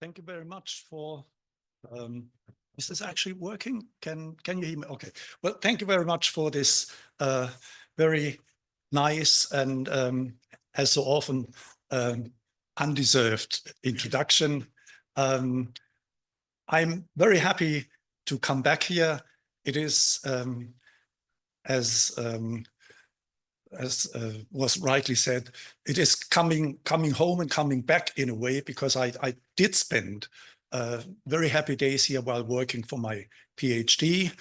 Thank you very much for, is this actually working? Can you hear me? Okay. Well, thank you very much for this very nice and, as so often, undeserved introduction. I'm very happy to come back here. It is, as was rightly said, it is coming home and coming back in a way, because I did spend very happy days here while working for my PhD.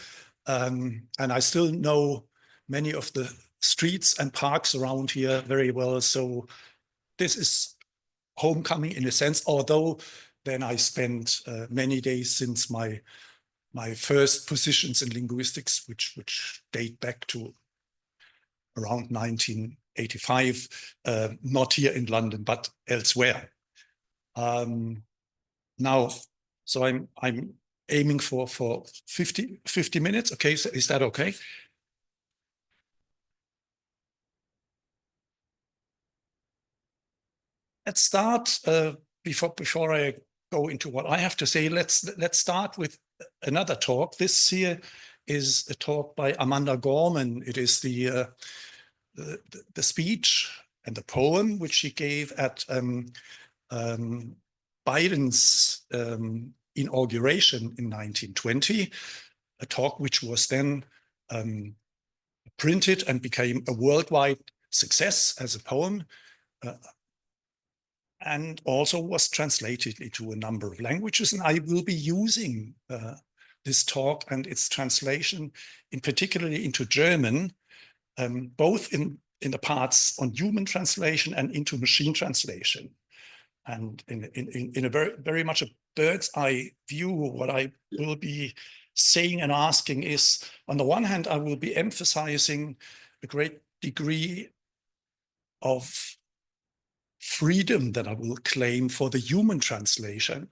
And I still know many of the streets and parks around here very well. So this is homecoming in a sense, although then I spent many days since my first positions in linguistics, which date back to around 1985, not here in London, but elsewhere. Now, so I'm aiming for 50 minutes. Okay, so is that okay? Let's start before I go into what I have to say. Let's start with another talk. This here is a talk by Amanda Gorman. It is the speech and the poem which she gave at Biden's inauguration in 1920, a talk which was then printed and became a worldwide success as a poem, and also was translated into a number of languages. And I will be using this talk and its translation, in particularly into German, both in the parts on human translation and into machine translation. And in a very much a bird's eye view, what I will be saying and asking is, on the one hand, I will be emphasizing a great degree of freedom that I will claim for the human translator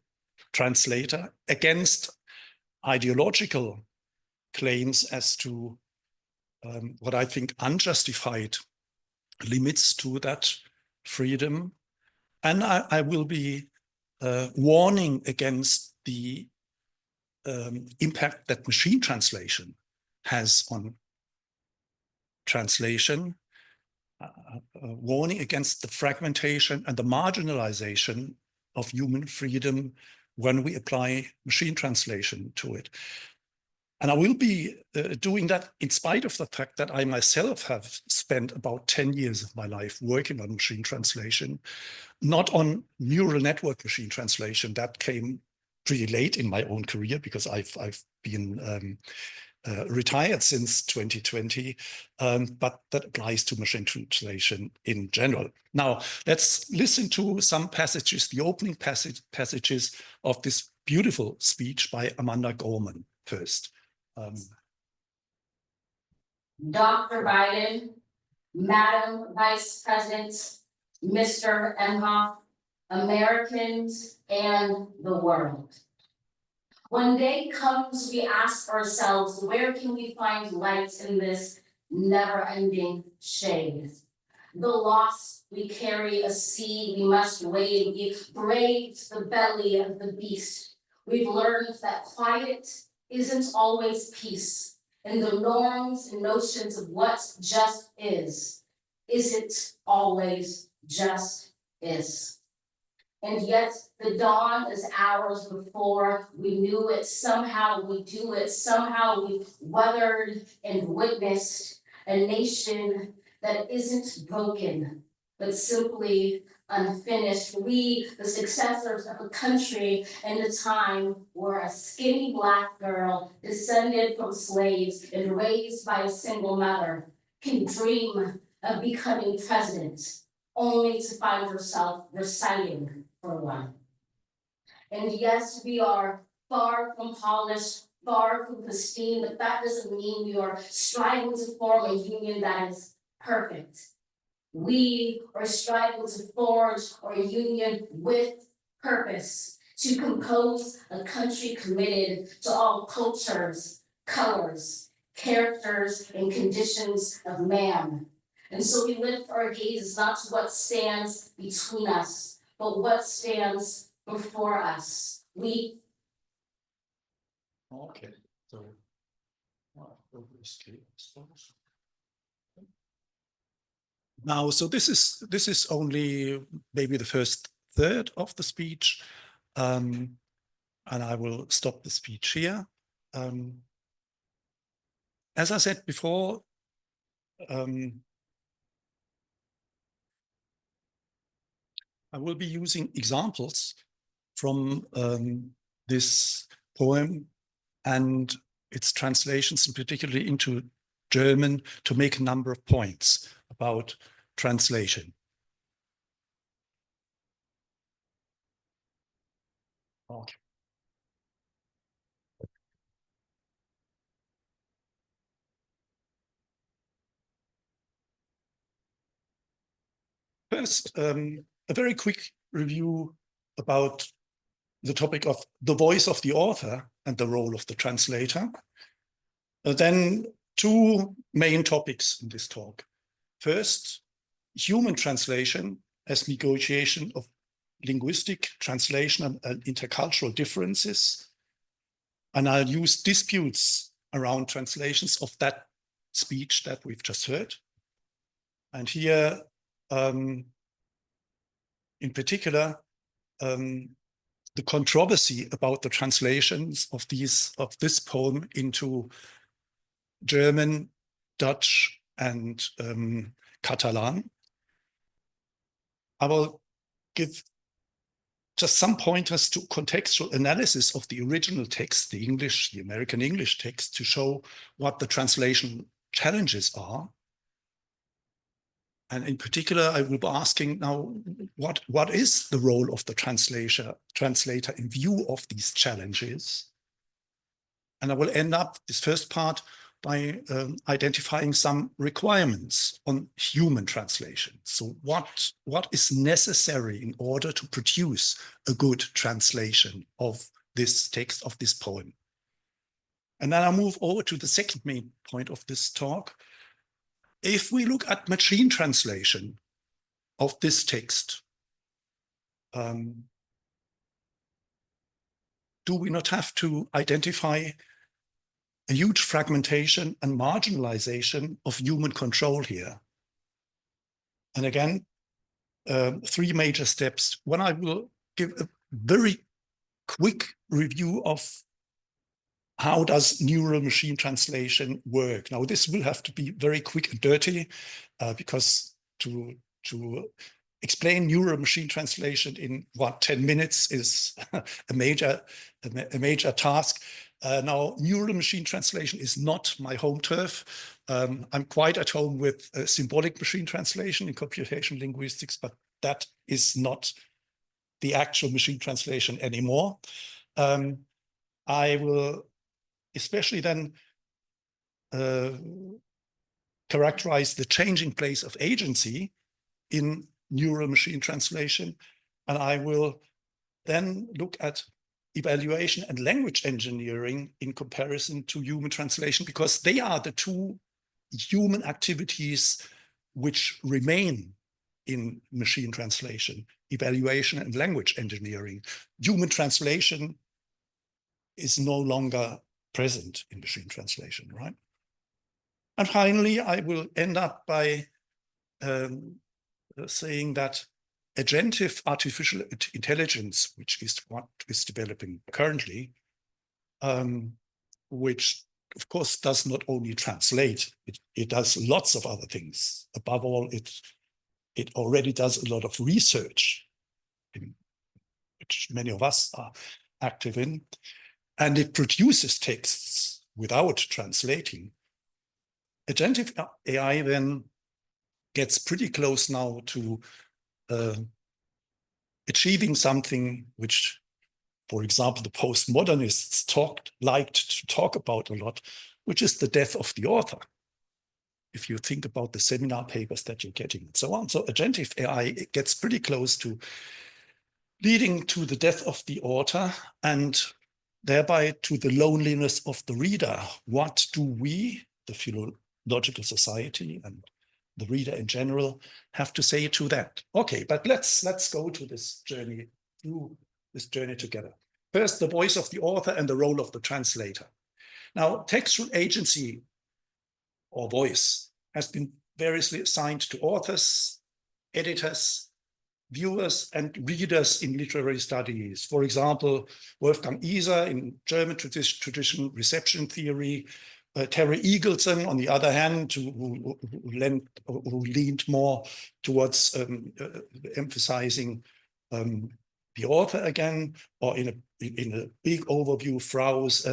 against ideological claims as to what I think unjustified limits to that freedom. And I will be warning against the impact that machine translation has on translation, warning against the fragmentation and the marginalization of human freedom when we apply machine translation to it. And I will be doing that in spite of the fact that I myself have spent about 10 years of my life working on machine translation, not on neural network machine translation. That came pretty late in my own career, because I've been retired since 2020, but that applies to machine translation in general. Now, let's listen to some passages, the opening passages of this beautiful speech by Amanda Gorman first. Dr. Biden, Madam Vice President, Mr. Emhoff, Americans, and the world. When day comes, we ask ourselves, where can we find light in this never-ending shade? The loss we carry, a sea we must wade. We braved the belly of the beast. We've learned that quiet isn't always peace, and the norms and notions of what just isn't always just is. And yet the dawn is hours before we knew it. Somehow we do it. Somehow we've weathered and witnessed a nation that isn't broken, but simply unfinished. We, the successors of a country in a time where a skinny Black girl descended from slaves and raised by a single mother can dream of becoming president, only to find herself reciting for one. And yes, we are far from polished, far from pristine, but that doesn't mean we are striving to form a union that is perfect. We are striving to forge a union with purpose, to compose a country committed to all cultures, colors, characters, and conditions of man. And so we lift our gazes not to what stands between us, but what stands before us. We Okay, so now, so this is only maybe the first third of the speech, and I will stop the speech here. As I said before, I will be using examples from this poem and its translations, particularly into German, to make a number of points about translation. Okay. First, a very quick review about the topic of the voice of the author and the role of the translator. Then two main topics in this talk. First, human translation as negotiation of linguistic translation and intercultural differences. And I'll use disputes around translations of that speech that we've just heard. And here, in particular, the controversy about the translations of this poem into German, Dutch, and Catalan. I will give just some pointers to contextual analysis of the original text, the American English text, to show what the translation challenges are. And in particular, I will be asking now, what is the role of the translator in view of these challenges? And I will end up this first part by identifying some requirements on human translation. So what is necessary in order to produce a good translation of this text, of this poem? And then I'll move over to the second main point of this talk. If we look at machine translation of this text, do we not have to identify a huge fragmentation and marginalization of human control here? And again, three major steps. One, I will give a very quick review of how does neural machine translation work. Now, this will have to be very quick and dirty because to explain neural machine translation in 10 minutes is a major task. Now, neural machine translation is not my home turf. I'm quite at home with symbolic machine translation in computational linguistics, but that is not the actual machine translation anymore. I will especially then characterize the changing place of agency in neural machine translation. And I will then look at evaluation and language engineering in comparison to human translation, because they are the two human activities which remain in machine translation: evaluation and language engineering. Human translation is no longer present in machine translation, right? And finally, I will end up by saying that agentive artificial intelligence, which is what is developing currently, which of course does not only translate, it does lots of other things. Above all, it already does a lot of research, which many of us are active in, and it produces texts without translating. Agentic AI then gets pretty close now to achieving something which, for example, the postmodernists liked to talk about a lot, which is the death of the author. If you think about the seminar papers that you're getting and so on. So agentic AI, it gets pretty close to leading to the death of the author and thereby to the loneliness of the reader. What do we, the Philological Society and the reader in general, have to say to that? Okay, but let's go to this journey through journey together. First, the voice of the author and the role of the translator. Now, textual agency or voice has been variously assigned to authors, editors, viewers, and readers in literary studies. For example, Wolfgang Iser in German tradition reception theory, Terry Eagleson, on the other hand, who leaned more towards emphasizing the author again, or in a big overview, Frau's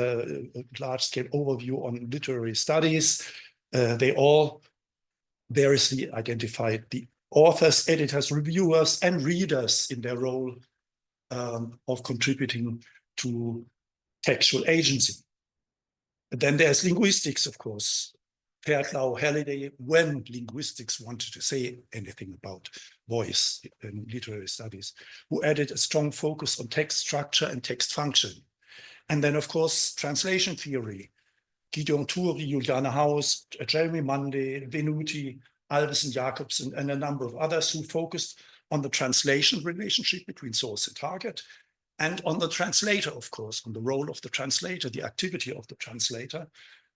large-scale overview on literary studies. They all variously identified the authors, editors, reviewers, and readers in their role of contributing to textual agency. And then there's linguistics, of course. Pertlau, Halliday, when linguistics wanted to say anything about voice in literary studies, who added a strong focus on text structure and text function. And then, of course, translation theory. Gideon Turi, Juliane Haus, Jeremy Munday, Venuti, Alves and Jacobson, and a number of others who focused on the translation relationship between source and target, and on the translator, of course, on the role of the translator, the activity of the translator,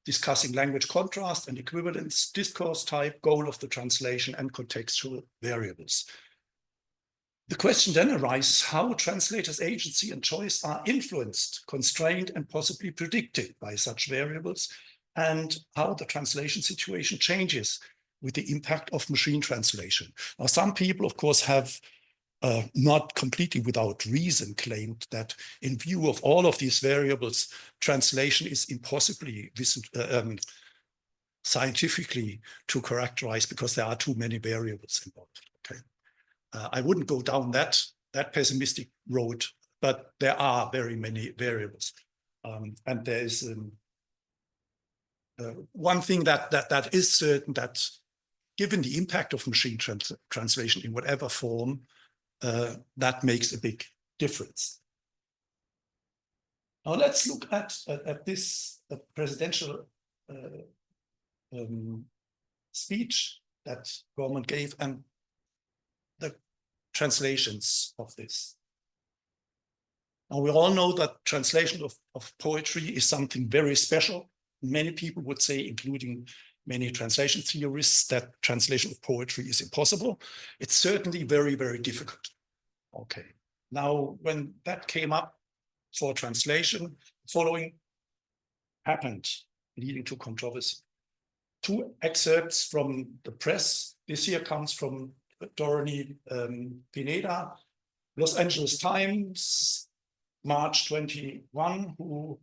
discussing language contrast and equivalence, discourse type, goal of the translation, and contextual variables. The question then arises how translators' agency and choice are influenced, constrained, and possibly predicted by such variables, and how the translation situation changes with the impact of machine translation. Now, some people, of course, have not completely without reason claimed that in view of all of these variables, translation is impossibly scientifically to characterize because there are too many variables involved. Okay, I wouldn't go down that pessimistic road, but there are very many variables, and there is one thing that is certain, that given the impact of machine translation in whatever form, that makes a big difference. Now let's look at this presidential speech that Gorman gave and the translations of this. Now we all know that translation of poetry is something very special. Many people would say, including many translation theorists, that translation of poetry is impossible. It's certainly very, very difficult. Okay. Now, when that came up for translation, the following happened, leading to controversy. Two excerpts from the press. This here comes from Dorothy Pineda, Los Angeles Times, March 21, who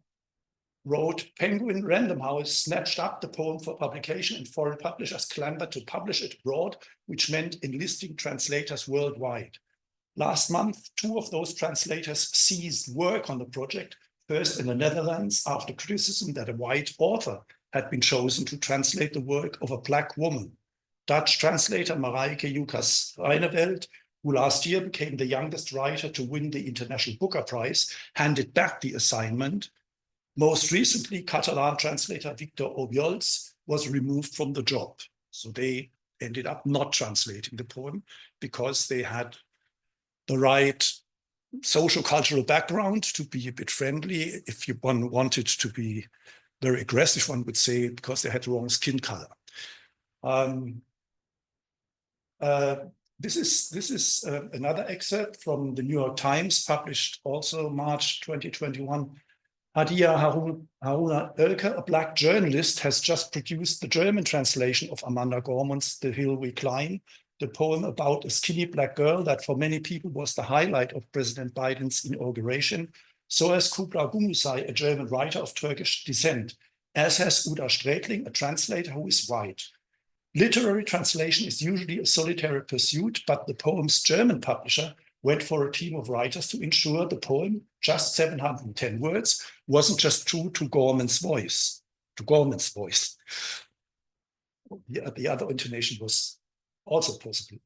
wrote, Penguin Random House snatched up the poem for publication and foreign publishers clambered to publish it abroad, which meant enlisting translators worldwide. Last month, two of those translators ceased work on the project, first in the Netherlands after criticism that a white author had been chosen to translate the work of a Black woman. Dutch translator Marijke Jukas-Reineveld, who last year became the youngest writer to win the International Booker Prize, handed back the assignment. Most recently, Catalan translator Victor Obiols was removed from the job. So they ended up not translating the poem because they had the right social cultural background to be a bit friendly. If one wanted to be very aggressive, one would say because they had the wrong skin color. This is another excerpt from the New York Times, published also March 2021. Hadia Haruna Oelke, a Black journalist, has just produced the German translation of Amanda Gorman's The Hill We Climb, the poem about a skinny Black girl that for many people was the highlight of President Biden's inauguration. So has Kubla Gümüşay, a German writer of Turkish descent, as has Uda Strätling, a translator who is white. Literary translation is usually a solitary pursuit, but the poem's German publisher went for a team of writers to ensure the poem, just 710 words, wasn't just true to Gorman's voice. The other intonation was also possible.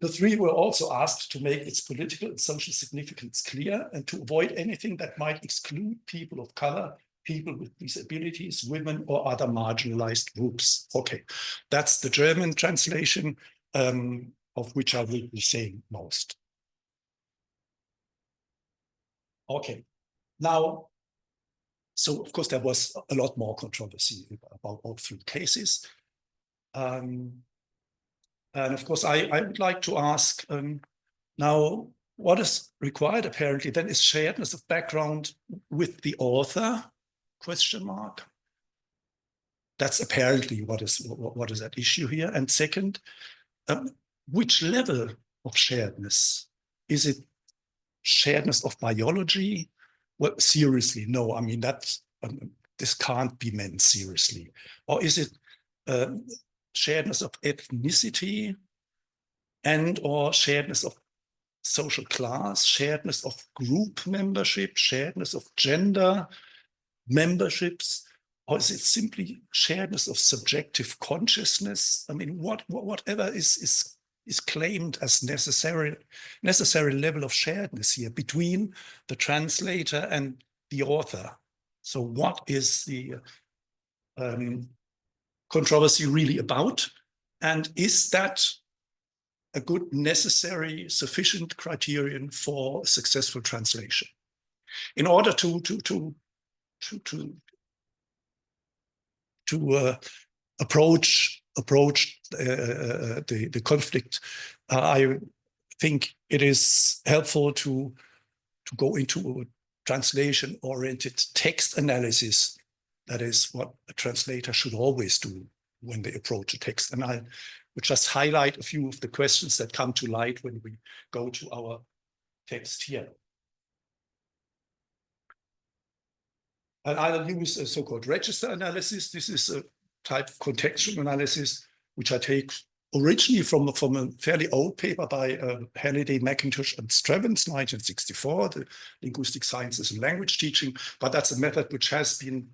The three were also asked to make its political and social significance clear and to avoid anything that might exclude people of color, people with disabilities, women, or other marginalized groups. Okay, that's the German translation, of which I will be saying most. Okay. Now, so of course there was a lot more controversy about all three cases. And of course, I would like to ask now, what is required apparently then is sharedness of background with the author, question mark. That's apparently what is at issue here. And second, which level of sharedness? Is it sharedness of biology? Well, seriously, no. I mean, that's this can't be meant seriously. Or is it sharedness of ethnicity and or sharedness of social class, sharedness of group membership, sharedness of gender memberships? Or is it simply sharedness of subjective consciousness? I mean, whatever is claimed as necessary level of sharedness here between the translator and the author. So what is the controversy really about? And is that a good, necessary, sufficient criterion for a successful translation? In order to approach the conflict, I think it is helpful to go into a translation-oriented text analysis. That is what a translator should always do when they approach a text. And I would just highlight a few of the questions that come to light when we go to our text here. And I'll use a so-called register analysis. This is a type of contextual analysis, which I take originally from a fairly old paper by Halliday, McIntosh, and Strevens, 1964, the Linguistic Sciences and Language Teaching. But that's a method which has been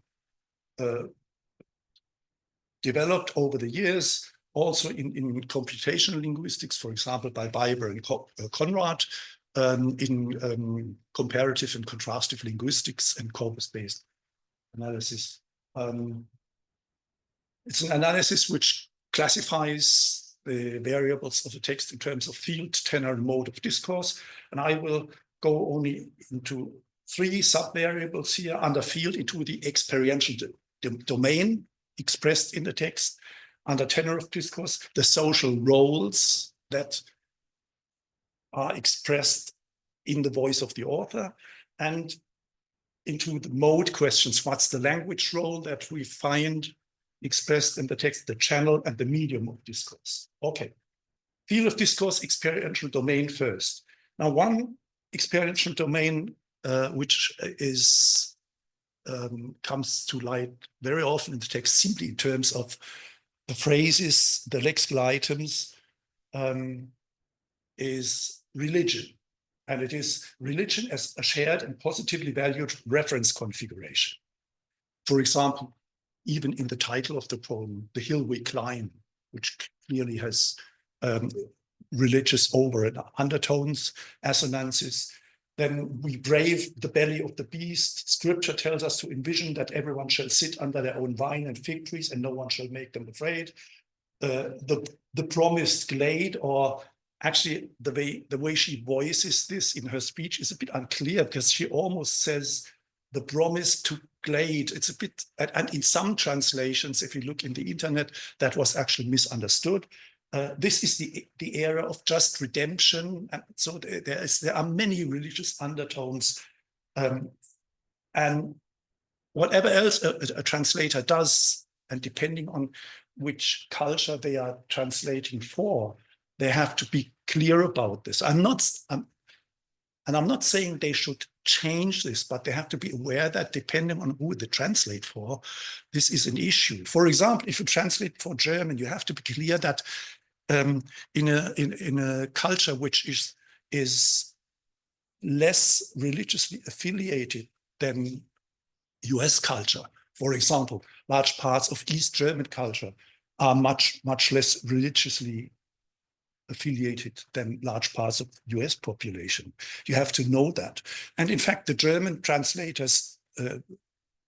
developed over the years, also in computational linguistics, for example, by Biber and Conrad, in comparative and contrastive linguistics and corpus-based analysis. It's an analysis which classifies the variables of the text in terms of field, tenor, and mode of discourse. And I will go only into three sub-variables here under field, into the experiential domain expressed in the text, under tenor of discourse, the social roles that are expressed in the voice of the author, and into the mode questions. What's the language role that we find expressed in the text, the channel and the medium of discourse? Okay, field of discourse, experiential domain first. Now, one experiential domain which is comes to light very often in the text simply in terms of the phrases, the lexical items, is religion. And it is religion as a shared and positively valued reference configuration. For example, even in the title of the poem, The Hill We Climb, which clearly has religious undertones, assonances. Then we brave the belly of the beast. Scripture tells us to envision that everyone shall sit under their own vine and fig trees and no one shall make them afraid. The promised glade, or actually the way she voices this in her speech is a bit unclear, because she almost says the promise to glade. It's a bit, and in some translations, if you look in the internet, that was actually misunderstood. This is the era of just redemption, and so there are many religious undertones, and whatever else a translator does, and depending on which culture they are translating for, they have to be clear about this. I'm not saying they should change this, but they have to be aware that depending on who they translate for, this is an issue. For example, if you translate for German, you have to be clear that in a culture which is less religiously affiliated than US culture, for example, large parts of East German culture are much less religiously affiliated than large parts of US population. You have to know that. And in fact, the German translators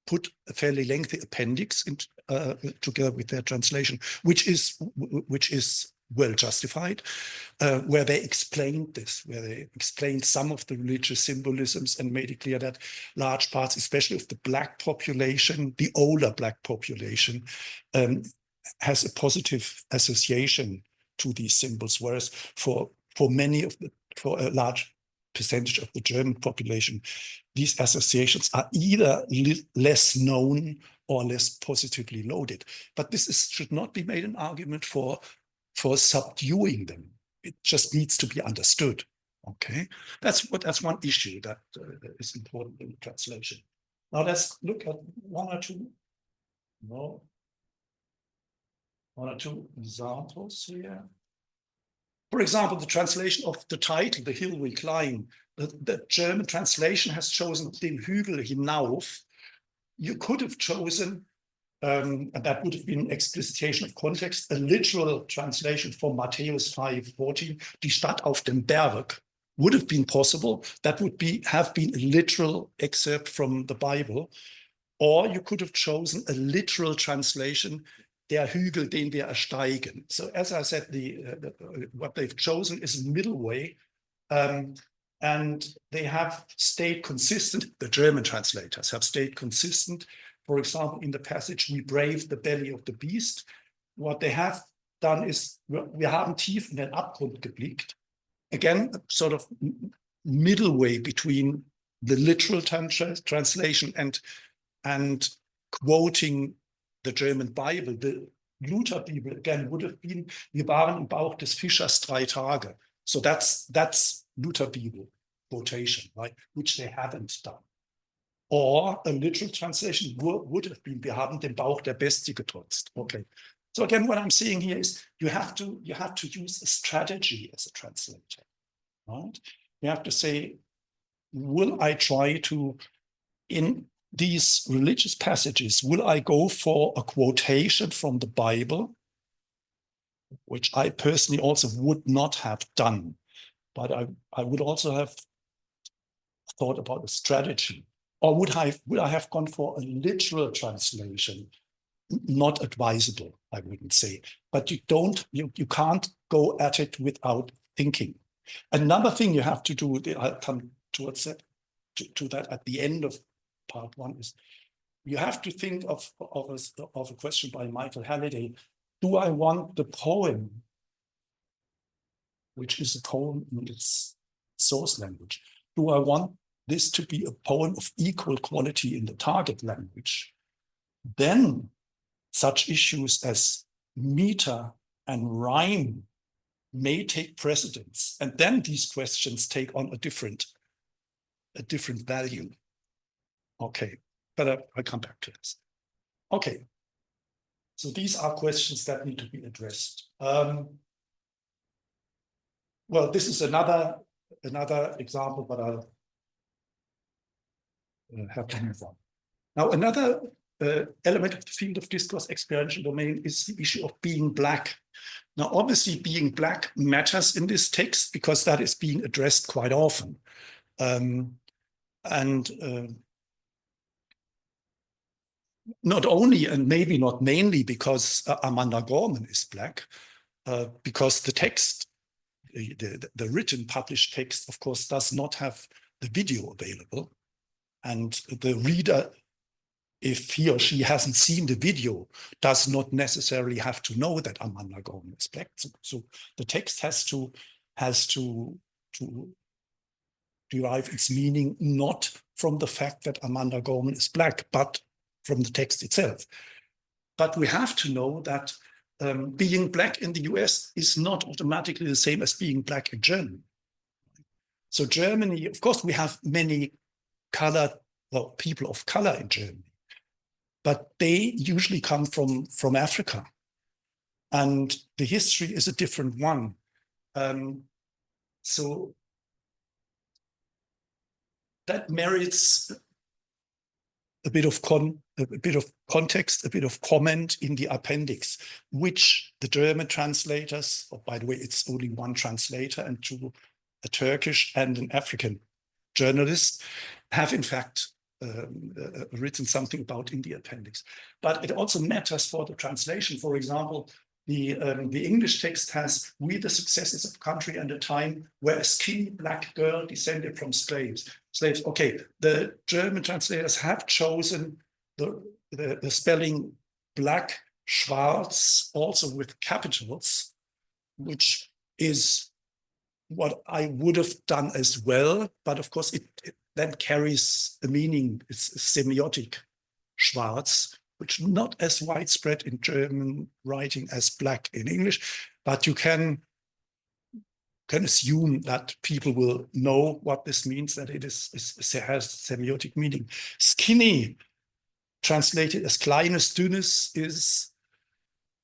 put a fairly lengthy appendix together with their translation, which is well justified, where they explained this, where they explained some of the religious symbolisms and made it clear that large parts, especially of the Black population, the older Black population, has a positive association to these symbols, whereas for a large percentage of the German population, these associations are either less known or less positively loaded. But this should not be made an argument for subduing them. It just needs to be understood. Okay, that's one issue that is important in translation. Now let's look at one or two examples here. For example, the translation of the title, The Hill We Climb. The German translation has chosen Den Hügel hinauf. You could have chosen, and that would have been explicitation of context, a literal translation from Matthäus 5:14, Die Stadt auf dem Berg, would have been possible. That would have been a literal excerpt from the Bible. Or you could have chosen a literal translation, Der Hügel, den wir ersteigen. So as I said, what they've chosen is a middle way, and they have stayed consistent. The German translators have stayed consistent. For example, in the passage, we brave the belly of the beast. What they have done is, wir haben tief in den Abgrund geblickt. Again, sort of middle way between the literal translation and quoting the German Bible. The Luther Bible, again, would have been, wir waren im Bauch des Fischers 3 Tage. So that's Luther Bible quotation, right? Which they haven't done. Or a literal translation would have been, wir haben den Bauch der Bestie getrotzt. Okay. So again, what I'm saying here is you have to use a strategy as a translator, right? You have to say, will I try to, in these religious passages, will I go for a quotation from the Bible, which I personally also would not have done, but I would also have thought about a strategy. Or would I have gone for a literal translation? Not advisable, I wouldn't say. But you can't go at it without thinking. Another thing you have to do, I'll come towards that, to that at the end of part 1, is you have to think of a question by Michael Halliday. Do I want the poem, which is a poem in its source language, do I want this to be a poem of equal quality in the target language? Then such issues as meter and rhyme may take precedence, and then these questions take on a different value. Okay, but I'll come back to this. Okay, so these are questions that need to be addressed. Well, this is another example, but I'll have to move on. Now, another element of the field of discourse experiential domain is the issue of being Black. Now, obviously, being Black matters in this text because that is being addressed quite often. Not only, and maybe not mainly, because Amanda Gorman is Black, because the text, the written published text, of course, does not have the video available. And the reader, if he or she hasn't seen the video, does not necessarily have to know that Amanda Gorman is Black. So the text has to derive its meaning not from the fact that Amanda Gorman is Black, but from the text itself. But we have to know that being Black in the US is not automatically the same as being Black in Germany. So Germany, of course, we have many people of color in Germany, but they usually come from Africa. And the history is a different one. So that merits a bit of context, a bit of comment in the appendix, which the German translators, by the way, it's only one translator and two, a Turkish and an African journalist, have in fact written something about in the appendix. But it also matters for the translation. For example, the English text has, "We the successes of country and a time where a skinny black girl descended from slaves." Okay, the German translators have chosen the spelling black, schwarz, also with capitals, which is what I would have done as well. But of course, it then carries a meaning. It's a semiotic schwarz, which not as widespread in German writing as black in English, but you can assume that people will know what this means, that it has semiotic meaning. Skinny, translated as kleines, dünnes,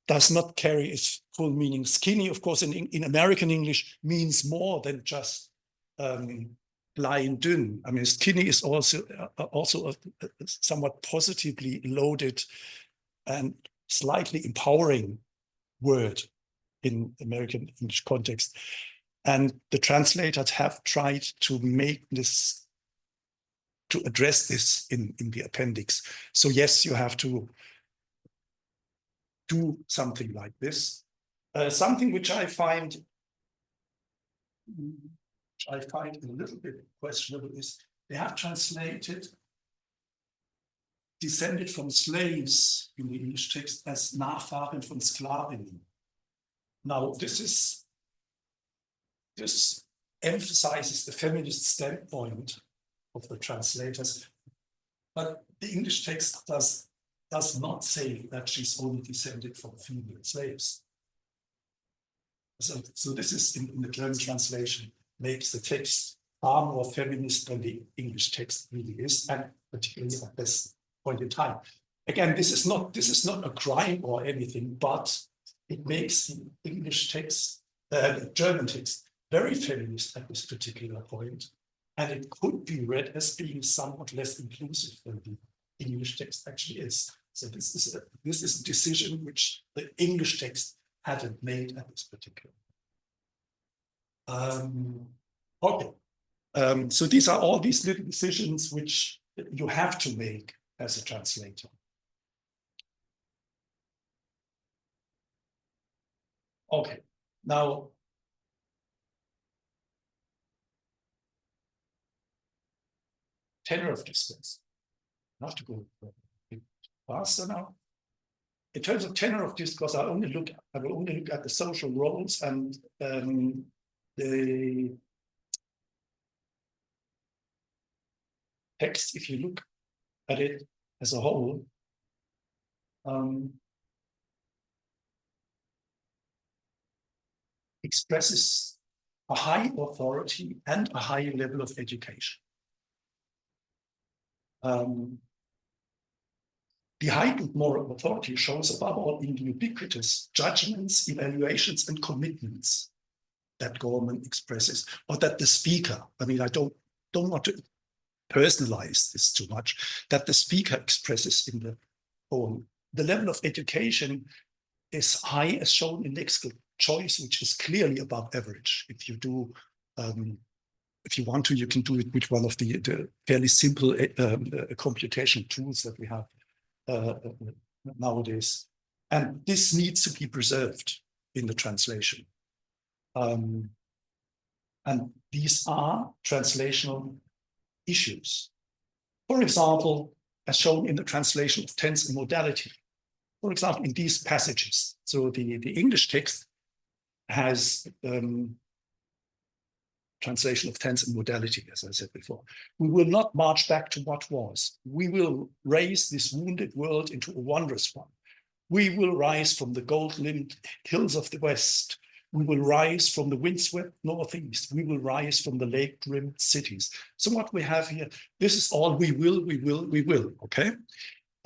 does not carry its full meaning. Skinny, of course, in American English means more than just klein, dünn. I mean, skinny is also a somewhat positively loaded and slightly empowering word in American English context. And the translators have tried to make this, to address this in the appendix. So yes, you have to do something like this. Something which I find a little bit questionable is they have translated descended from slaves in the English text as Nachfahren von Sklavinnen. Now, this emphasizes the feminist standpoint of the translators, but the English text does not say that she's only descended from female slaves. So this is in the German translation, makes the text far more feminist than the English text really is, and particularly at this point in time. Again, this is not a crime or anything, but it makes the English text, the German text, very feminist at this particular point, and it could be read as being somewhat less inclusive than the English text actually is. So this is a decision which the English text hadn't made at this particular. Okay, so these are all these little decisions which you have to make as a translator. Okay, now tenor of discourse. I have to go a bit faster now. In terms of tenor of discourse, I will only look at the social roles and the text. If you look at it as a whole, expresses a high authority and a high level of education. The heightened moral authority shows above all in the ubiquitous judgments, evaluations, and commitments that government expresses, or that the speaker, I mean, I don't want to personalize this too much, that the speaker expresses in the poem. The level of education is high, as shown in lexical choice, which is clearly above average. If you do, if you want to, you can do it with one of the fairly simple computation tools that we have nowadays. And this needs to be preserved in the translation. And these are translational issues. For example, as shown in the translation of tense and modality. For example, in these passages. So the English text has translation of tense and modality, as I said before. We will not march back to what was. We will raise this wounded world into a wondrous one. We will rise from the gold-limbed hills of the west. We will rise from the windswept northeast. We will rise from the lake-rimmed cities. So what we have here, this is all we will, okay?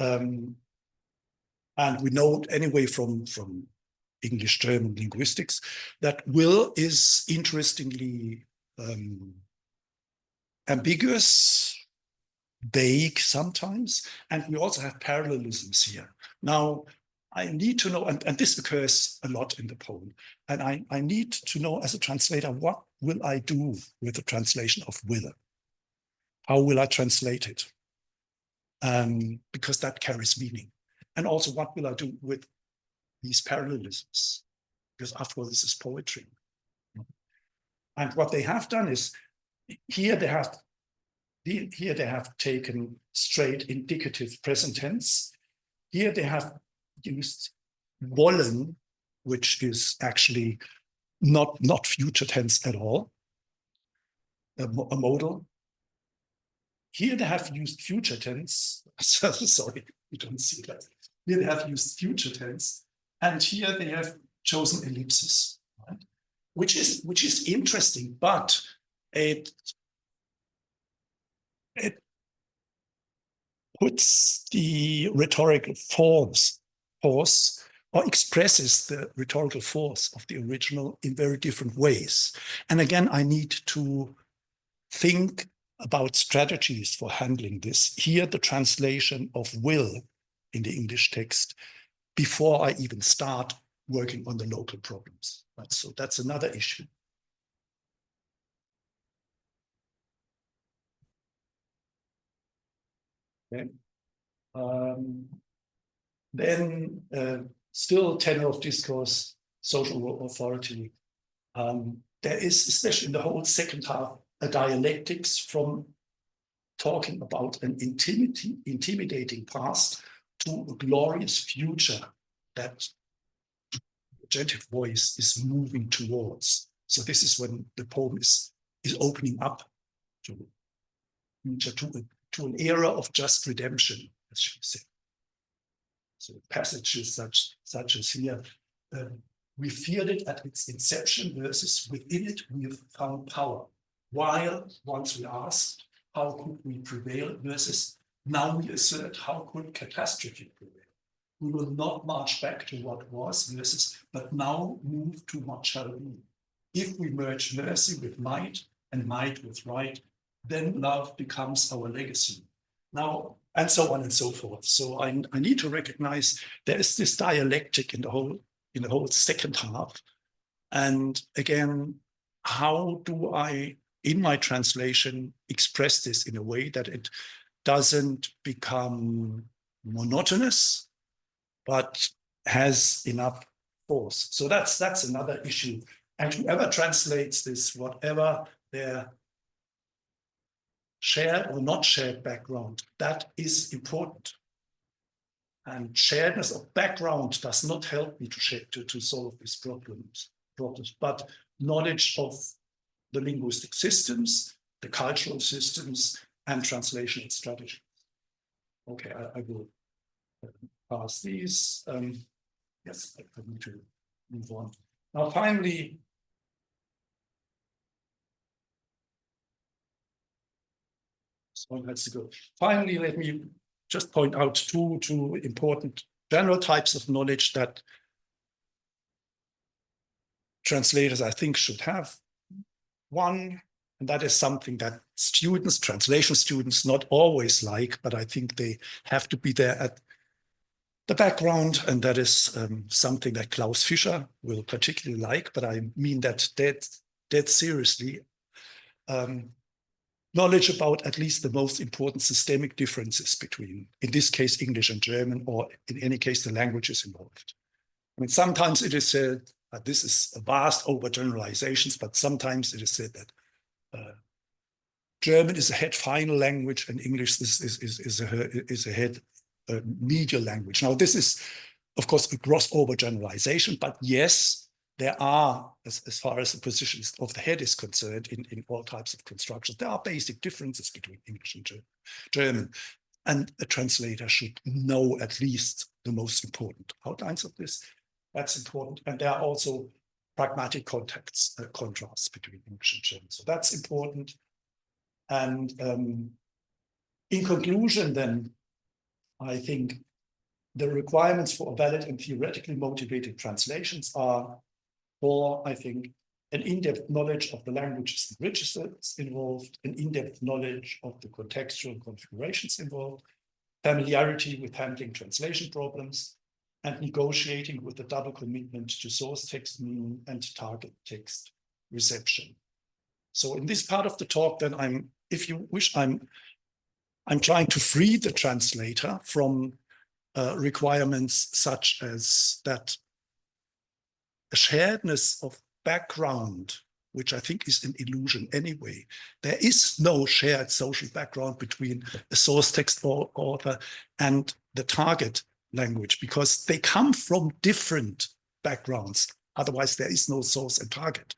And we know anyway from English-German linguistics that will is interestingly ambiguous, vague sometimes, and we also have parallelisms here. Now, I need to know, and this occurs a lot in the poem, and I need to know as a translator, what will I do with the translation of will? How will I translate it? Because that carries meaning. And also, what will I do with these parallelisms, because after all, this is poetry. And what they have done is, here they have taken straight indicative present tense. Here they have used wollen, which is actually not future tense at all, a modal. Here they have used future tense. Sorry, you don't see that. Here they have used future tense, and here they have chosen ellipsis, right? Which is interesting, but it puts the rhetorical force or expresses the rhetorical force of the original in very different ways. And again, I need to think about strategies for handling this. Here, the translation of will in the English text before I even start working on the local problems. Right? So that's another issue. Okay. Then still tenor of discourse, social authority. There is, especially in the whole second half, a dialectics from talking about an intimidating past to a glorious future that the agentive voice is moving towards. So this is when the poem is opening up to an era of just redemption, as she said. So passages such as here, we feared it at its inception versus within it we have found power. While once we asked, how could we prevail versus now we assert, how could catastrophe prevail? We will not march back to what was versus, but now move to what shall be. If we merge mercy with might and might with right, then love becomes our legacy. Now, and so on and so forth. So I need to recognize there is this dialectic in the whole second half. And again, how do I, in my translation, express this in a way that it doesn't become monotonous, but has enough force? So that's another issue. And whoever translates this, whatever their shared or not shared background, that is important. And sharedness of background does not help me to solve these problems, but knowledge of the linguistic systems, the cultural systems, and translational strategies. Okay, I will pass these. Yes, I need to move on. Now, finally, finally, let me just point out two important general types of knowledge that translators, I think, should have. One, and that is something that students, translation students, not always like, but I think they have to be there at the background, and that is something that Klaus Fischer will particularly like, but I mean that dead seriously. Knowledge about at least the most important systemic differences between, in this case, English and German, or in any case, the languages involved. I mean, sometimes it is said, this is a vast overgeneralizations, but sometimes it is said that German is a head final language and English is a head medial language. Now, this is, of course, a gross overgeneralization, but yes, there are, as far as the position of the head is concerned, in all types of constructions, there are basic differences between English and German. And a translator should know at least the most important outlines of this. That's important. And there are also pragmatic contrasts between English and German. So that's important. And in conclusion, then, I think the requirements for valid and theoretically motivated translations are, for, I think, an in-depth knowledge of the languages and registers involved, an in-depth knowledge of the contextual configurations involved, familiarity with handling translation problems, and negotiating with the double commitment to source text meaning and target text reception. So in this part of the talk, then if you wish, I'm trying to free the translator from requirements such as that a sharedness of background, which I think is an illusion anyway. There is no shared social background between a source text author and the target language, because they come from different backgrounds. Otherwise, there is no source and target.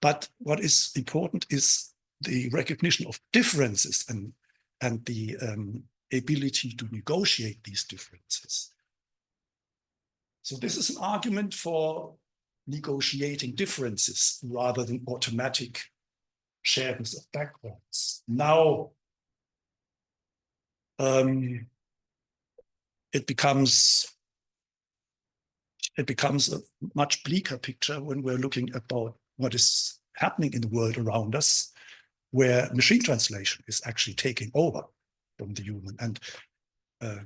But what is important is the recognition of differences and the ability to negotiate these differences. So this is an argument for negotiating differences rather than automatic sharedness of backgrounds. Now, it becomes a much bleaker picture when we're looking about what is happening in the world around us, where machine translation is actually taking over from the human, and the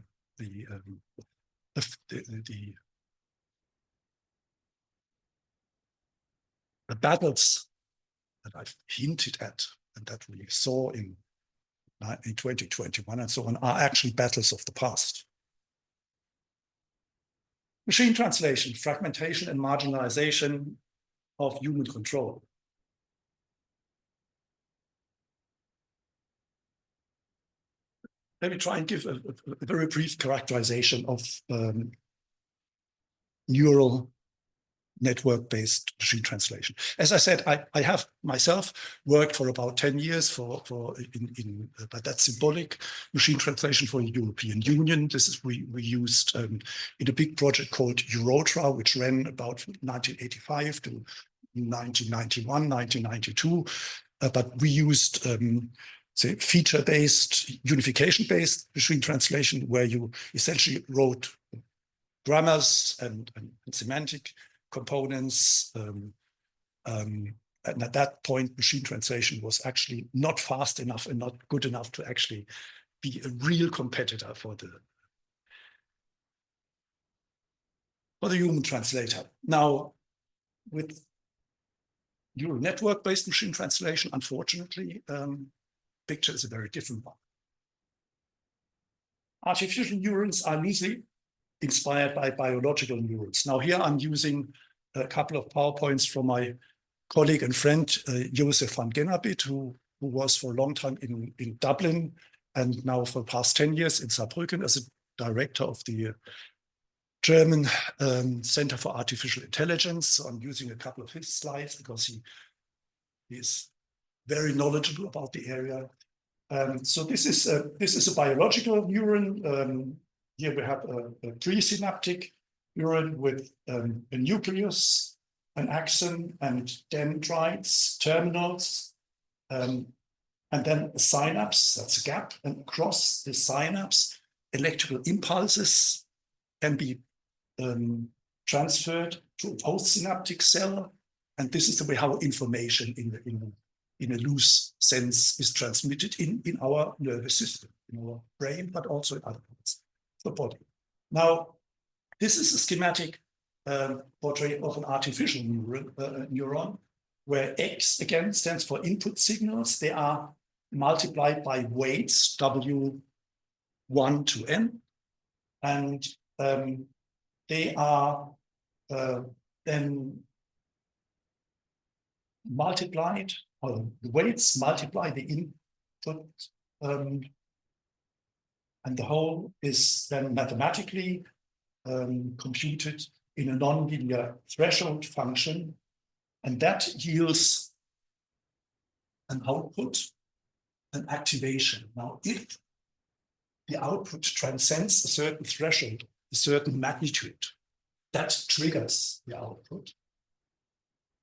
battles that I've hinted at and that we saw in 2021 and so on are actually battles of the past. Machine translation, fragmentation and marginalization of human control. Let me try and give a very brief characterization of neural network-based machine translation. As I said, I have myself worked for about 10 years but that's symbolic machine translation for the European Union. This is we used in a big project called Eurotra, which ran about 1985 to 1991, 1992. But we used say feature-based, unification-based machine translation, where you essentially wrote grammars and semantic components. And at that point, machine translation was actually not fast enough and not good enough to actually be a real competitor for the human translator. Now, with neural network-based machine translation, unfortunately, picture is a very different one. Artificial neurons are loosely inspired by biological neurons. Now here I'm using a couple of PowerPoints from my colleague and friend, Josef van Genabit, who was for a long time in Dublin and now for the past 10 years in Saarbrücken as a director of the German Center for Artificial Intelligence. So I'm using a couple of his slides because he is very knowledgeable about the area. So this is a biological neuron. Here we have a presynaptic neuron with a nucleus, an axon, and dendrites, terminals, and then a synapse, that's a gap. And across the synapse, electrical impulses can be transferred to a postsynaptic cell. And this is the way how information in a loose sense is transmitted in our nervous system, in our brain, but also in other parts of the body. Now, this is a schematic portrait of an artificial neuron, where X again stands for input signals. They are multiplied by weights, W1 to N, and they are then multiplied, or the weights multiply the input, and the whole is then mathematically computed in a nonlinear threshold function, and that yields an output, an activation. Now, if the output transcends a certain threshold, a certain magnitude, that triggers the output.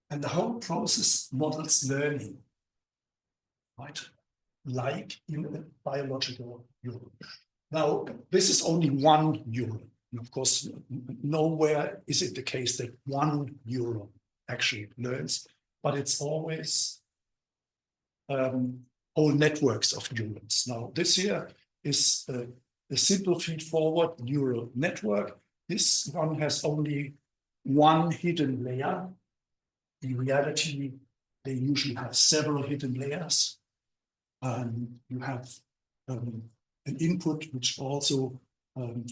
And the whole process models learning, right? Like in a biological neuron. Now, this is only one neuron. And of course, nowhere is it the case that one neuron actually learns, but it's always whole networks of neurons. Now, this here is a simple feed-forward neural network. This one has only one hidden layer. In reality, they usually have several hidden layers. You have an input which also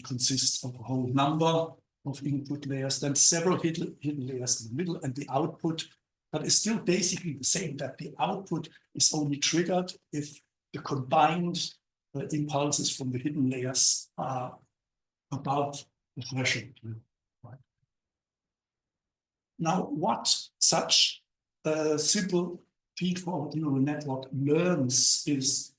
consists of a whole number of input layers, then several hidden layers in the middle, and the output that is still basically the same, that the output is only triggered if the combined impulses from the hidden layers are above the threshold. Right? Now, what such a simple feed-forward neural network learns is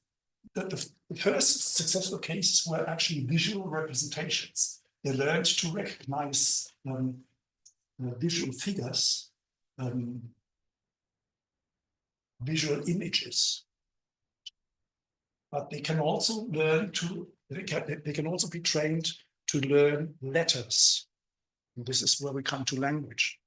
that the first successful cases were actually visual representations. They learned to recognize visual figures, visual images. But they can also learn to, they can also be trained to learn letters. And this is where we come to language.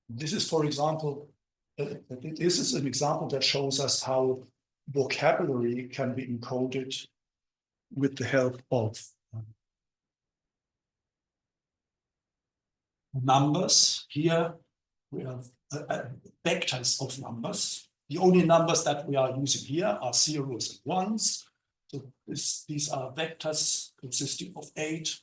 This is, for example, this is an example that shows us how vocabulary can be encoded with the help of numbers. Here we have vectors of numbers. The only numbers that we are using here are zeros and ones. So these are vectors consisting of 8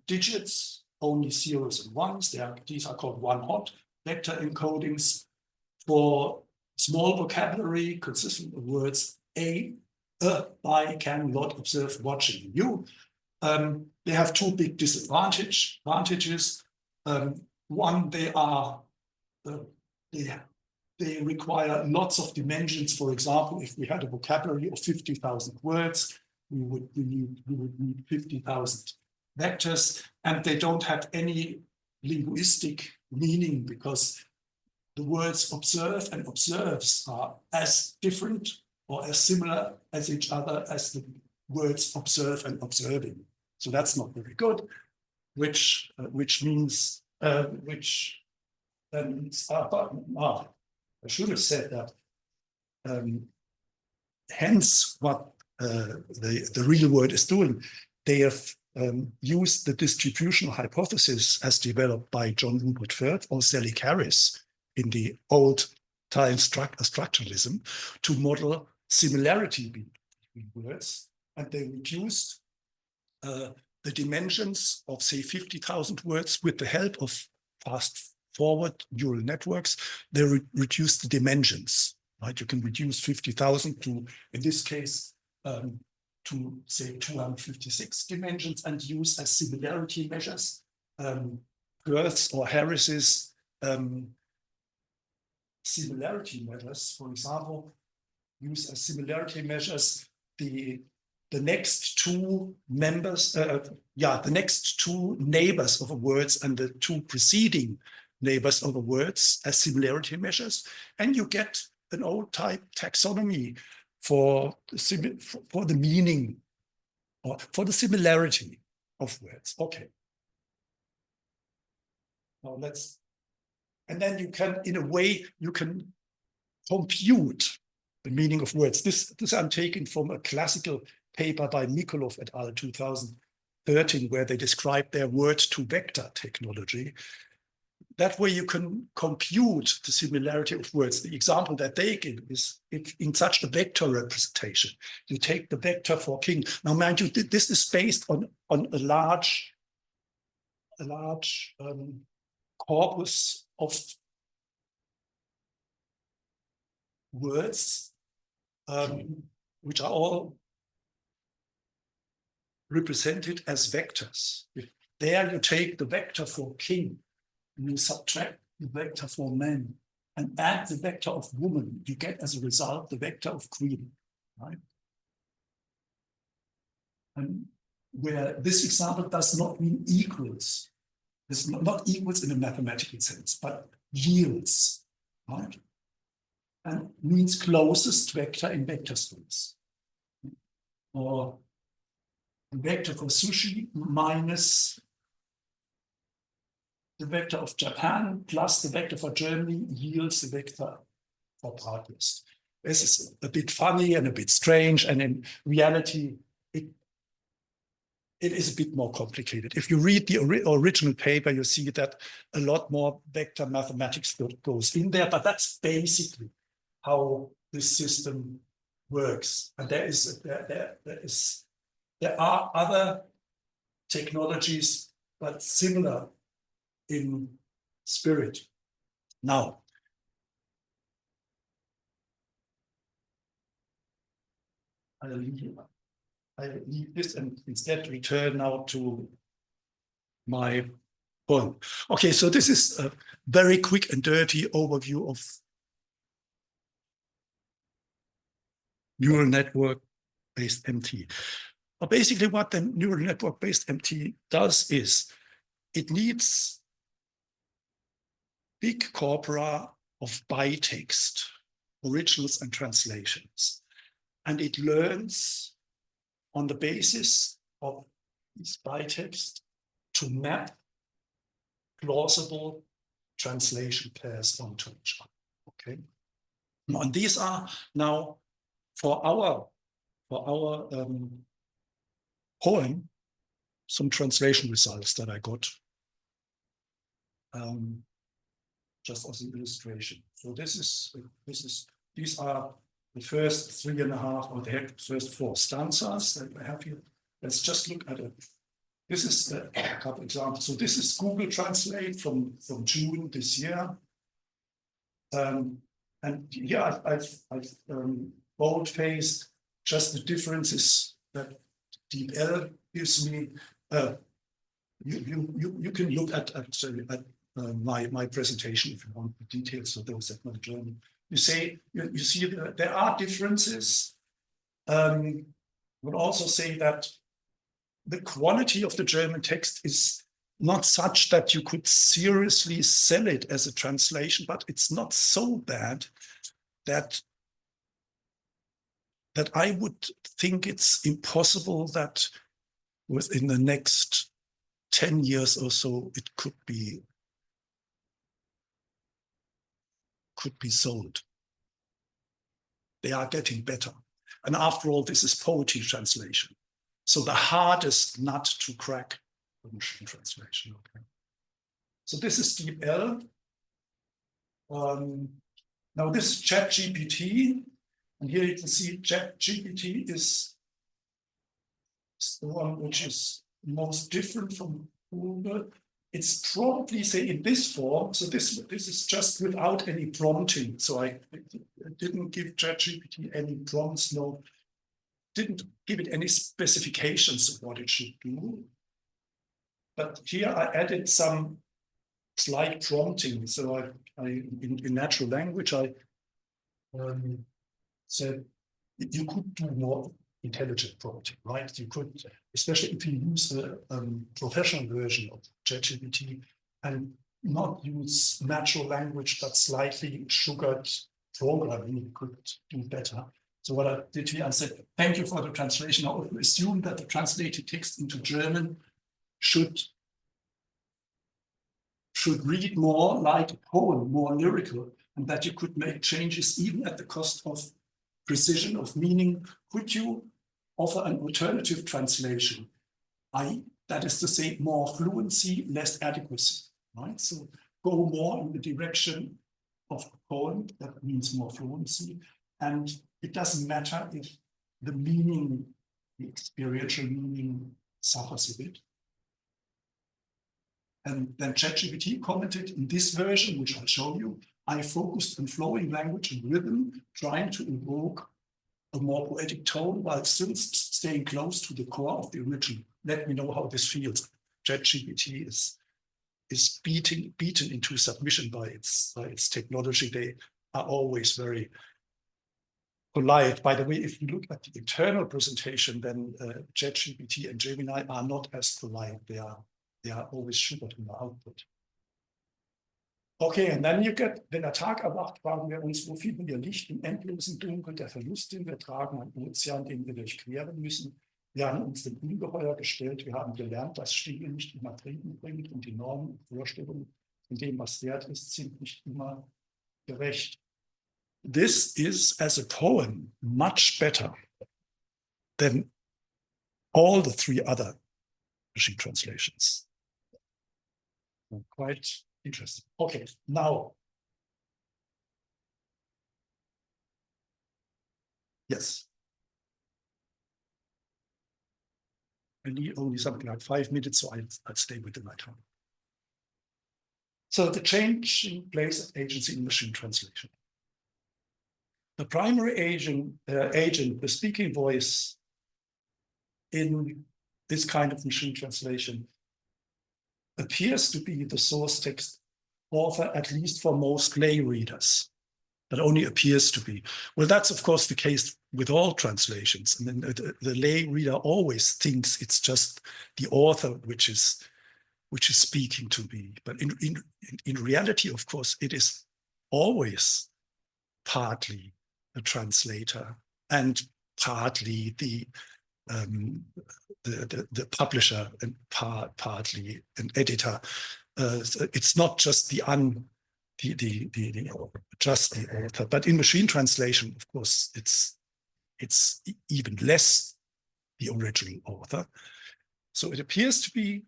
digits, only zeros and ones. These are called one-hot vector encodings. For small vocabulary consisting of words I, can, not, observe, watching, you. They have 2 big disadvantages. One, they require lots of dimensions. For example, if we had a vocabulary of 50,000 words, we would need 50,000 vectors, and they don't have any linguistic meaning because the words observe and observes are as different or as similar as each other as the words observe and observing. So that's not very good, which means I should have said that. Hence, what the real world is doing, they have used the distributional hypothesis as developed by John Rupert Firth or Sally Harris in the old time structuralism to model similarity between words, and they reduced the dimensions of, say, 50,000 words with the help of fast-forward neural networks. They reduced the dimensions. Right? You can reduce 50,000 to, in this case, to say 256 dimensions and use as similarity measures. Firth's or Harris's similarity measures, for example, use as similarity measures the next 2 members, the next 2 neighbors of a words and the 2 preceding neighbors of a words as similarity measures, and you get an old type taxonomy for the meaning or for the similarity of words. Okay. Now and then you can, in a way, you can compute the meaning of words. This I'm taking from a classical paper by Mikolov et al. 2013, where they described their word-to-vector technology. That way you can compute the similarity of words. The example that they give is in such a vector representation. You take the vector for king. Now, mind you, this is based on a large corpus of words, which are all represented as vectors. If there you take the vector for king, and you subtract the vector for man and add the vector of woman, you get as a result the vector of queen, right? And where this example does not mean equals, it's not equals in a mathematical sense, but yields, right? And means closest vector in vector space. Or the vector for sushi minus the vector of Japan plus the vector for Germany yields the vector for bratwurst. This is a bit funny and a bit strange, and in reality, it is a bit more complicated. If you read the original paper, you see that a lot more vector mathematics goes in there, but that's basically how this system works. And there are other technologies, but similar in spirit. Now, I leave this and instead return now to my point. Okay, so this is a very quick and dirty overview of neural network-based MT. But basically what the neural network-based MT does is it needs big corpora of bytext, originals and translations. And it learns on the basis of this bytext to map plausible translation pairs onto each other. Okay. And these are now for our poem, some translation results that I got just as an illustration. So these are the first 3.5 or the first 4 stanzas that I have here. Let's just look at it. This is a couple examples. So this is Google Translate from June this year. And here I've bold-faced just the differences that DeepL gives me. You can look at my presentation if you want the details of those that not German. You see that there are differences. I would also say that the quality of the German text is not such that you could seriously sell it as a translation, but it's not so bad that I would think it's impossible that within the next 10 years or so, it could be sold. They are getting better. And after all, this is poetry translation. So the hardest nut to crack for machine translation. Okay. So this is DeepL. Now this is ChatGPT. And here you can see ChatGPT is the one which is most different from Google. It's probably, say, in this form. So this is just without any prompting. So I didn't give ChatGPT any prompts, didn't give it any specifications of what it should do. But here I added some slight prompting. So in natural language, I said you could do more intelligent prompting, right? You could, especially if you use a professional version of ChatGPT and not use natural language, but slightly sugared programming, you could do better. So what I did here, I said, thank you for the translation. I would assume that the translated text into German should read more like a poem, more lyrical, and that you could make changes even at the cost of precision of meaning. Could you offer an alternative translation? That is to say, more fluency, less adequacy, right? So go more in the direction of a poem, that means more fluency. And it doesn't matter if the meaning, the experiential meaning suffers a bit. And then ChatGPT commented in this version, which I'll show you, I focused on flowing language and rhythm, trying to evoke a more poetic tone while still staying close to the core of the original. Let me know how this feels. ChatGPT is beaten into submission by its technology. They are always very polite. By the way, if you look at the internal presentation, then ChatGPT and Gemini are not as polite. They are always sugared in the output. Okay, und dann wenn der Tag erwacht, fragen wir uns, wo finden wir Licht im endlosen Dunkel, der Verlust, den wir tragen, am Ozean, den wir durchqueren müssen. Wir haben uns dem Ungeheuer gestellt, wir haben gelernt, dass Stille nicht immer Frieden bringt und die Normen und Vorstellungen von dem, was wert ist, sind nicht immer gerecht. This is, as a poem, much better than all the 3 other machine translations. Quite interesting. Okay, now. Yes. I need only something like 5 minutes, so I'll stay within my time. So the changing place of agency in machine translation. The primary agent, the speaking voice in this kind of machine translation appears to be the source text author, at least for most lay readers. That only appears to be. Well, that's of course the case with all translations. I mean, the lay reader always thinks it's just the author which is speaking to me. But in reality, of course, it is always partly a translator and partly the publisher and partly an editor. It's not just just the author, but in machine translation, of course, it's even less the original author. So it appears to be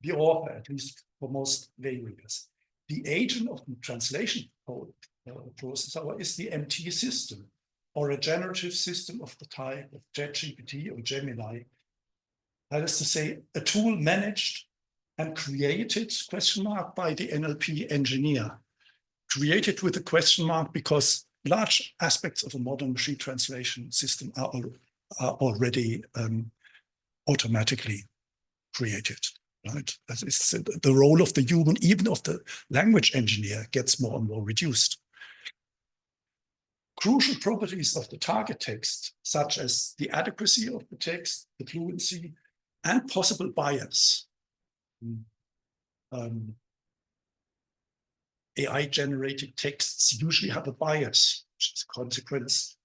the author, at least for most lay readers. The agent of the translation process is the MT system, or a generative system of the type of ChatGPT or Gemini. That is to say, a tool managed and created, question mark, by the NLP engineer. Created with a question mark because large aspects of a modern machine translation system are already automatically created. Right? It's the role of the human, even of the language engineer, gets more and more reduced. Crucial properties of the target text, such as the adequacy of the text, the fluency, and possible bias. AI-generated texts usually have a bias, which is a consequence,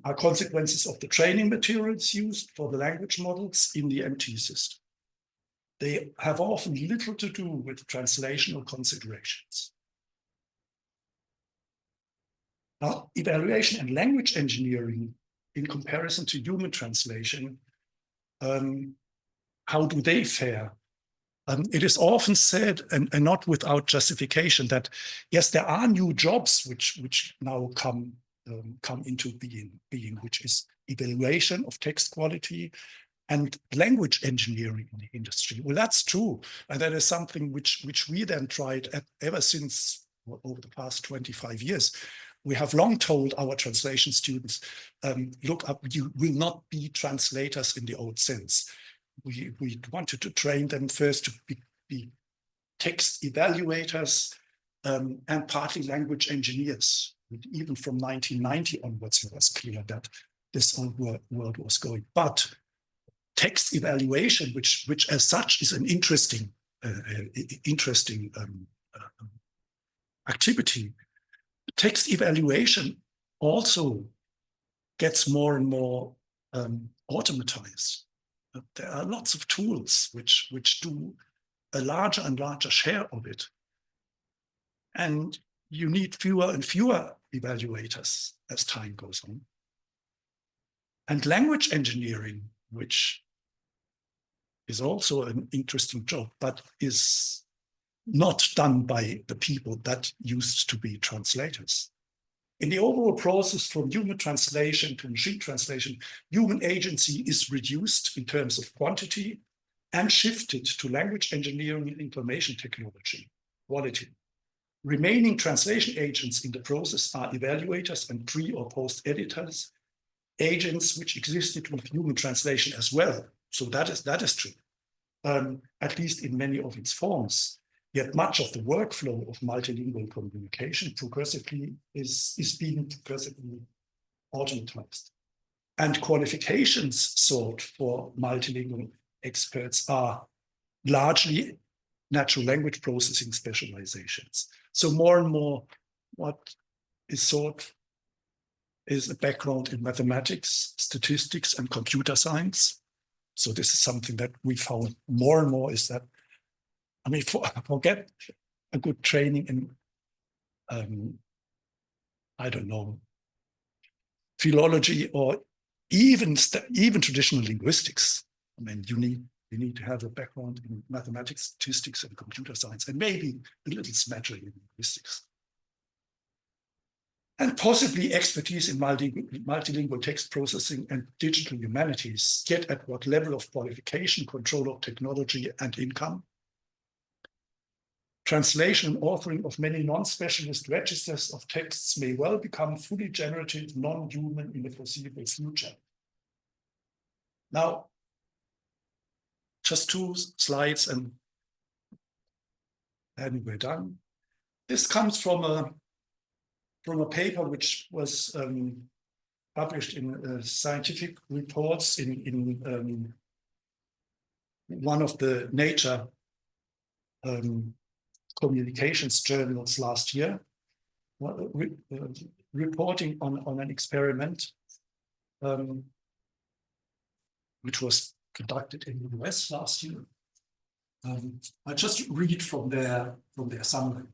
are consequences of the training materials used for the language models in the MT system. They have often little to do with translational considerations. Now, evaluation and language engineering in comparison to human translation, how do they fare? It is often said, and not without justification, that yes, there are new jobs which now come into being, which is evaluation of text quality and language engineering in the industry. Well, that's true, and that is something which we then tried ever since over the past 25 years. We have long told our translation students, look up, you will not be translators in the old sense. We wanted to train them first to be text evaluators and partly language engineers. Even from 1990 onwards, it was clear that this whole world was going. But text evaluation, which as such is an interesting activity, text evaluation also gets more and more automatized. There are lots of tools which do a larger and larger share of it. And you need fewer and fewer evaluators as time goes on. And language engineering, which is also an interesting job, but is not done by the people that used to be translators. In the overall process from human translation to machine translation, human agency is reduced in terms of quantity and shifted to language engineering and information technology, quality. Remaining translation agents in the process are evaluators and pre- or post-editors, agents which existed with human translation as well. So that is true, at least in many of its forms. Yet much of the workflow of multilingual communication is being progressively automatized. And qualifications sought for multilingual experts are largely natural language processing specializations. So more and more what is sought is a background in mathematics, statistics, and computer science. So this is something that we found more and more is that, I mean, forget a good training in, I don't know, philology or even traditional linguistics. I mean, you need to have a background in mathematics, statistics, and computer science, and maybe a little smattering in linguistics. and possibly expertise in multilingual text processing and digital humanities, yet at what level of qualification, control of technology, and income? Translation and authoring of many non-specialist registers of texts may well become fully generative, non-human in the foreseeable future. Now, just 2 slides and we're done. This comes from a paper which was published in scientific reports in one of the Nature communications journals last year, reporting on an experiment which was conducted in the US last year. I just read from their summary.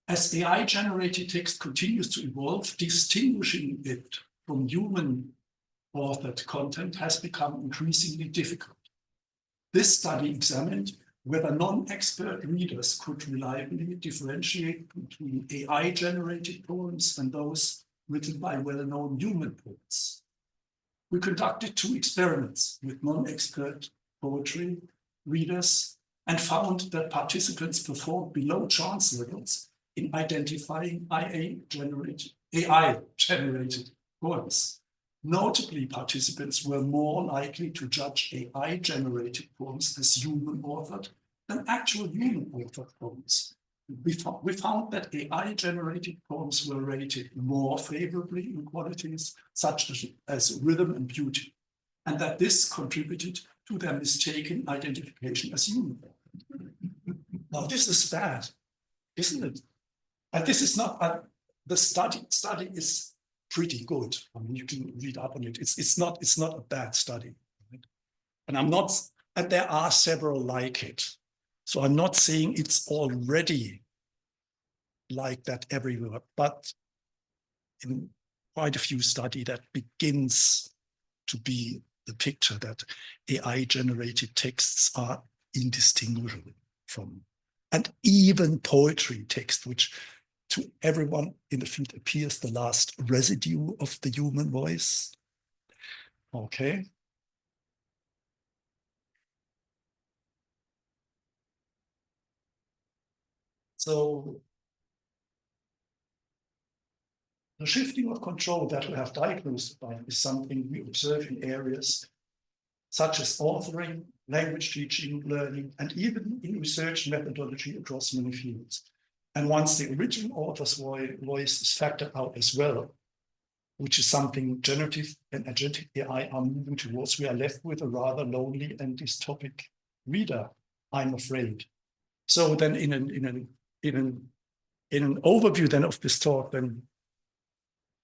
As AI-generated text continues to evolve, distinguishing it from human-authored content has become increasingly difficult. This study examined whether non-expert readers could reliably differentiate between AI-generated poems and those written by well-known human poets. We conducted 2 experiments with non-expert poetry readers and found that participants performed below chance levels in identifying AI-generated poems. Notably, participants were more likely to judge AI-generated poems as human-authored than actual human-authored poems. We found that AI-generated poems were rated more favorably in qualities such as rhythm and beauty, and that this contributed to their mistaken identification as human-authored. Now, this is bad, isn't it? And this is not, the study is pretty good. I mean, you can read up on it. It's not a bad study. Right? And and there are several like it. So I'm not saying it's already like that everywhere, but in quite a few studies that begins to be the picture that AI-generated texts are indistinguishable from, and even poetry text, which to everyone in the field appears the last residue of the human voice. Okay. So the shifting of control that we have diagnosed by is something we observe in areas such as authoring, language teaching, learning, and even in research methodology across many fields. And once the original author's voice is factored out as well, which is something generative and agentic AI are moving towards, we are left with a rather lonely and dystopic reader, I'm afraid. So then in an overview then of this talk, then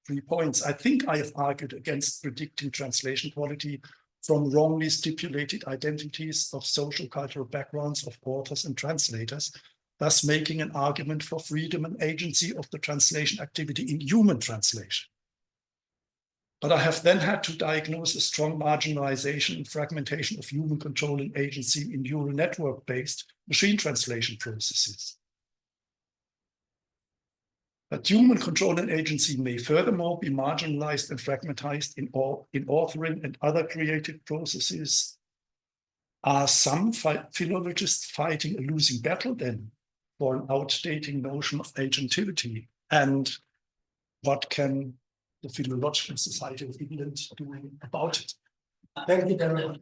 3 points. I think I have argued against predicting translation quality from wrongly stipulated identities of social cultural backgrounds of authors and translators, thus making an argument for freedom and agency of the translation activity in human translation. But I have then had to diagnose a strong marginalization and fragmentation of human control and agency in neural network-based machine translation processes. But human control and agency may furthermore be marginalized and fragmentized in authoring and other creative processes. Are some philologists fighting a losing battle then for an outdating notion of agentivity? And what can the Philological Society of England do about it? Thank you very much.